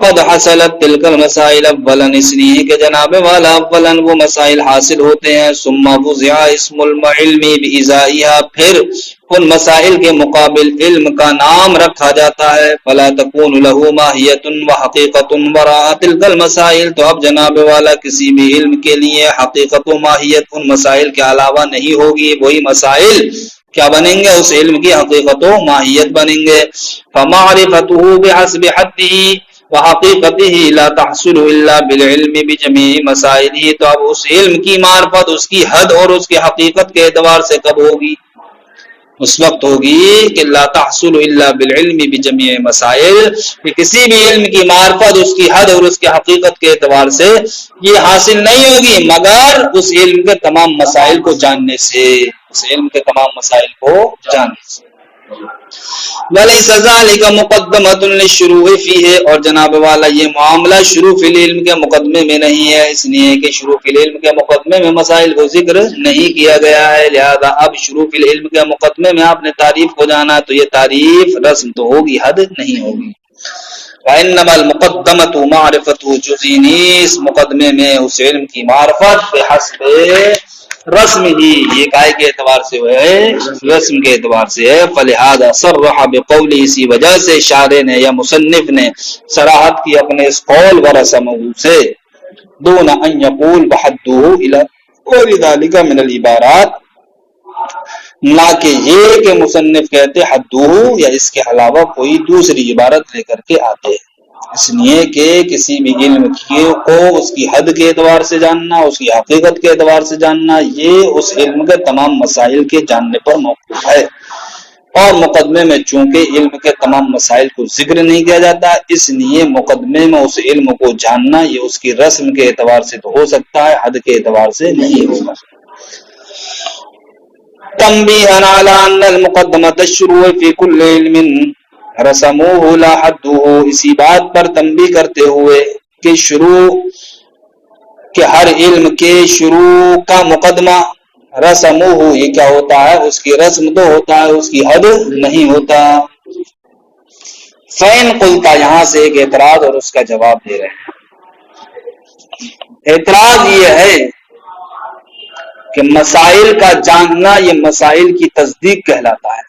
قد حصلت تلک المسائل اولا، اس لیے کہ جناب والا اولا وہ مسائل حاصل ہوتے ہیں، ثم وضع اسم العلم بإزائها، پھر ان مسائل کے مقابل علم کا نام رکھا جاتا ہے، فلا تكون له ماہیت وحقیقت وراء تلک المسائل، تو اب جناب والا کسی بھی علم کے لیے حقیقت و ماہیت ان مسائل کے علاوہ نہیں ہوگی، وہی مسائل کیا بنیں گے؟ اس علم کی حقیقت و ماہیت بنیں گے۔ فمعرفته بحسب حده وحقیقته لا تحصل الا بالعلم بجميع مسائله، تو اب اس علم کی معرفت اس کی حد اور اس کی حقیقت کے اعتبار سے کب ہوگی؟ اس وقت ہوگی کہ لا تحصل الا بالعلم بجميع مسائل، کہ کسی بھی علم کی معرفت اس کی حد اور اس کی حقیقت کے اعتبار سے یہ حاصل نہیں ہوگی مگر اس علم کے تمام مسائل کو جاننے سے، اس علم کے تمام مسائل کو جاننے سے۔ وَلَيْسَ ذَلِكَ مُقَدَّمَةٌ لِلشُّرُوعِ فِيهِ، اور جناب والا یہ معاملہ شروع فی العلم کے مقدمے میں نہیں ہے، اس لیے کہ شروع فی العلم کے مقدمے میں مسائل کو ذکر نہیں کیا گیا ہے، لہذا اب شروع فی العلم کے مقدمے میں آپ نے تعریف کو جانا تو یہ تعریف رسم تو ہوگی، حد نہیں ہوگی۔ وَإِنَّمَا الْمُقَدَّمَةُ مَعْرِفَةُ جُزْءٍ، اس مقدمے میں اس علم کی معرفت بحسب رسم ہی، یہ کائے کے اعتبار سے ہے، رسم کے اعتبار سے ہے، فلہذا صرح بقولی، اسی وجہ سے شارح نے یا مصنف نے صراحت کی اپنے اس قول ورسمہ سے، دون ان یقول بحدہ الی غیر ذلک من العبارات، نہ کہ یہ کہ مصنف کہتے حدہ یا اس کے علاوہ کوئی دوسری عبارت لے کر کے آتے ہیں، اس لیے کہ کسی بھی علم کو اس کی حد کے اعتبار سے جاننا، اس کی حقیقت کے اعتبار سے جاننا، یہ اس علم کے تمام مسائل کے جاننے پر موقوف ہے، اور مقدمے میں چونکہ علم کے تمام مسائل کو ذکر نہیں کیا جاتا، اس لیے مقدمے میں اس علم کو جاننا یہ اس کی رسم کے اعتبار سے تو ہو سکتا ہے، حد کے اعتبار سے نہیں ہوگا۔ تنبیہا علی ان المقدمۃ الشروع فی کل علم رسموہ لا حدہ، اسی بات پر تنبیہ کرتے ہوئے کہ شروع کہ ہر علم کے شروع کا مقدمہ رسموہ، یہ کیا ہوتا ہے؟ اس کی رسم تو ہوتا ہے، اس کی حد نہیں ہوتا۔ فین قلتا، یہاں سے ایک اعتراض اور اس کا جواب دے رہے ہیں۔ اعتراض یہ ہے کہ مسائل کا جاننا یہ مسائل کی تصدیق کہلاتا ہے۔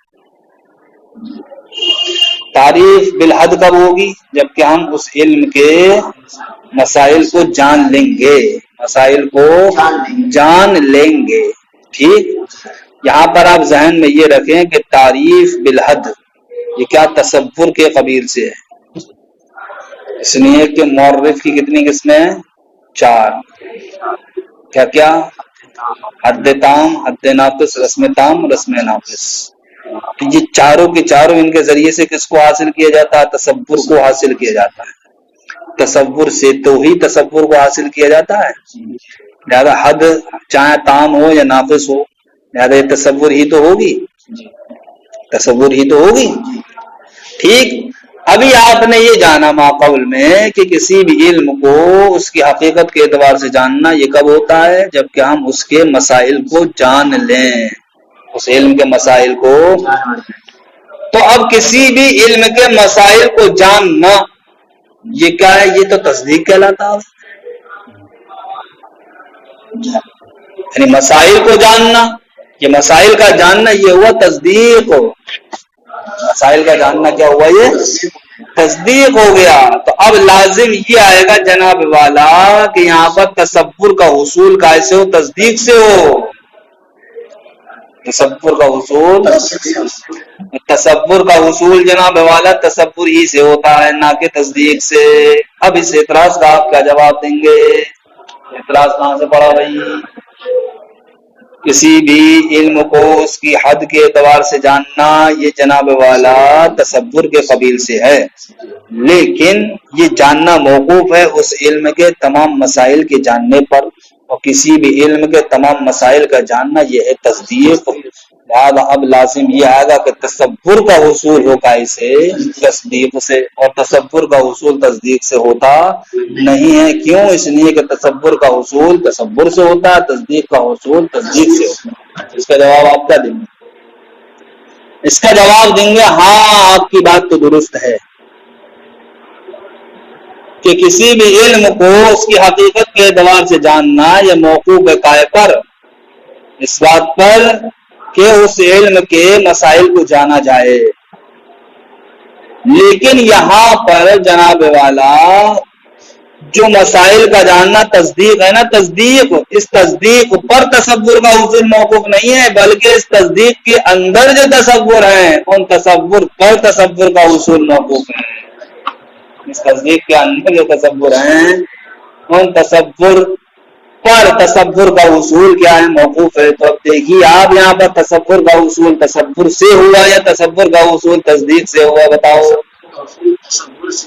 تعریف بالحد کب ہوگی؟ جبکہ ہم اس علم کے مسائل کو جان لیں گے، مسائل کو جان لیں گے، ٹھیک۔ یہاں پر آپ ذہن میں یہ رکھیں کہ تعریف بالحد یہ کیا تصور کے قبیل سے ہے، اس لیے کہ معرف کی کتنی قسمیں ہیں؟ 4۔ کیا کیا؟ حد تام، حد ناقص، رسم تام، رسم ناقص۔ تو یہ چاروں کے چاروں ان کے ذریعے سے کس کو حاصل کیا جاتا ہے؟ تصور کو حاصل کیا جاتا ہے، تصور سے تو ہی تصور کو حاصل کیا جاتا ہے، لہذا حد چاہے تام ہو یا ناقص ہو، لہذا یہ تصور ہی تو ہوگی، تصور ہی تو ہوگی، ٹھیک۔ ابھی آپ نے یہ جانا ماقبل میں کہ کسی بھی علم کو اس کی حقیقت کے اعتبار سے جاننا یہ کب ہوتا ہے؟ جبکہ ہم اس کے مسائل کو جان لیں، اس علم کے مسائل کو۔ تو اب کسی بھی علم کے مسائل کو جاننا یہ کیا ہے؟ یہ تو تصدیق کہلاتا ہے، یعنی مسائل کو جاننا، یہ مسائل کا جاننا یہ ہوا تصدیق ہو، مسائل کا جاننا کیا ہوا؟ یہ تصدیق ہو گیا۔ تو اب لازم یہ آئے گا جناب والا کہ یہاں پر تصور کا حصول کیسے ہو؟ تصدیق سے ہو۔ تصور کا حصول، تصور کا حصول جناب والا تصور ہی سے ہوتا ہے، نہ کہ تصدیق سے۔ اب اس اعتراض کا آپ کیا جواب دیں گے؟ اعتراض کہاں سے پڑا بھائی؟ کسی بھی علم کو اس کی حد کے اعتبار سے جاننا یہ جناب والا تصور کے قبیل سے ہے، لیکن یہ جاننا موقوف ہے اس علم کے تمام مسائل کے جاننے پر، اور کسی بھی علم کے تمام مسائل کا جاننا یہ ہے تصدیق۔ لہذا اب لازم یہ آئے گا کہ تصور کا حصول ہوگا اسے تصدیق سے، اور تصور کا حصول تصدیق سے ہوتا نہیں ہے۔ کیوں؟ اس لیے کہ تصور کا حصول تصور سے ہوتا ہے، تصدیق کا حصول تصدیق سے ہوتا ہے۔ اس کا جواب آپ کیا دیں گے؟ اس کا جواب دیں گے ہاں آپ کی بات تو درست ہے، کہ کسی بھی علم کو اس کی حقیقت کے اعتبار سے جاننا یہ موقوف ہے کائے پر، اس بات پر کہ اس علم کے مسائل کو جانا جائے۔ لیکن یہاں پر جناب والا جو مسائل کا جاننا تصدیق ہے نا، تصدیق، اس تصدیق پر تصور کا حصول موقوف نہیں ہے، بلکہ اس تصدیق کے اندر جو تصور ہیں ان تصور پر تصور کا حصول موقوف ہے۔ اس تصدیق کے اندر جو تصور ہیں ان تصور پر تصور کا حصول کیا ہے؟ موقوف ہے۔ تو اب دیکھیے آپ یہاں پر تصور کا حصول تصور سے ہوا یا تصور کا حصول تصدیق سے ہوا؟ بتاؤ۔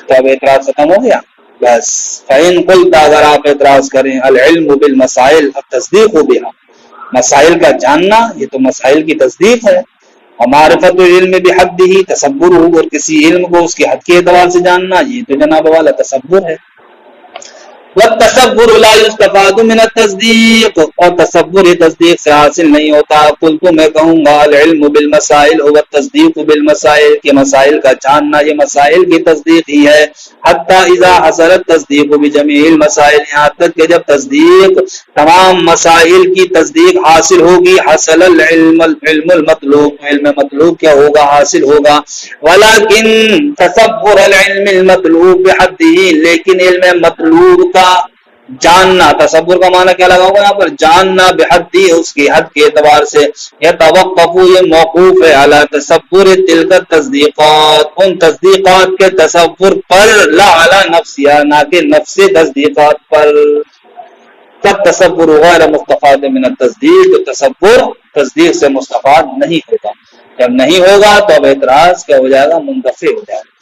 تو اب اعتراض ختم ہو گیا بس۔ فَإِن قُلْتَ، اگر آپ اعتراض کریں، العلم بالمسائل التصدیق بها، مسائل کا جاننا یہ تو مسائل کی تصدیق ہے، ومعرفت العلم بحدہ تصور، اور کسی علم کو اس کے حد کے اعتبار سے جاننا یہ تو جناب والا تصور ہے۔ والتصور لا يستفاد من التصدیق، اور تصور یہ تصدیق سے حاصل نہیں ہوتا۔ قلت، میں کہوں گا، العلم بالمسائل هو التصدیق بالمسائل، کہ مسائل کا جاننا یہ مسائل کی تصدیق ہی ہے۔ حتی اذا حصل التصدیق بجمیع المسائل، یہاں تک کہ جب تصدیق تمام مسائل کی تصدیق حاصل ہوگی، حصل العلم المطلوب، علم مطلوب کیا ہوگا؟ حاصل ہوگا۔ ولیکن تصور العلم المطلوب بحدہ، لیکن علم مطلوب کا جاننا، تصور کا معنی کیا لگا ہوگا یہاں پر؟ جاننا، بحدی، اس کی حد کے اعتبار سے، یہ توقف، یہ موقوف ہے، علی تصور تلک التصدیقات، ان تصدیقات کے تصور پر، لا علی نفسیا، نہ کہ نفس تصدیقات پر۔ تب تصور غیر مستفاد من التصدیق، تصور تصدیق سے مستفاد نہیں ہوگا۔ جب نہیں ہوگا تو اب اعتراض کیا ہو جائے گا؟ منتفی ہو جائے گا۔